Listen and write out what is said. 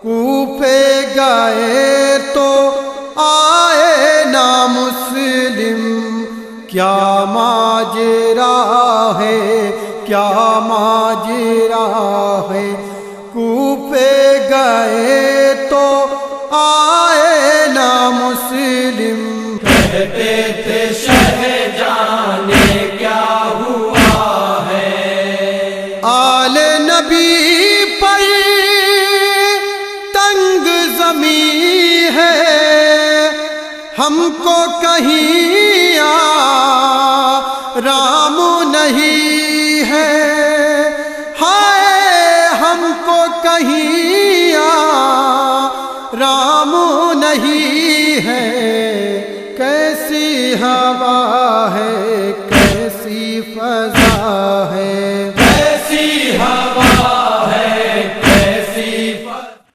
کوفے گئے تو آئے نا مسلم، کیا ماجرا ہے، کیا ماجرا ہے۔ کوفے گئے تو آئے نا مسلم، کہتے تھے شہجان کیا ہوا ہے، آل نبی پر تنگ زمیں ہے، ہم کو کہیں آرام نہیں ہے، ہائے ہم کو کہیں آرام نہیں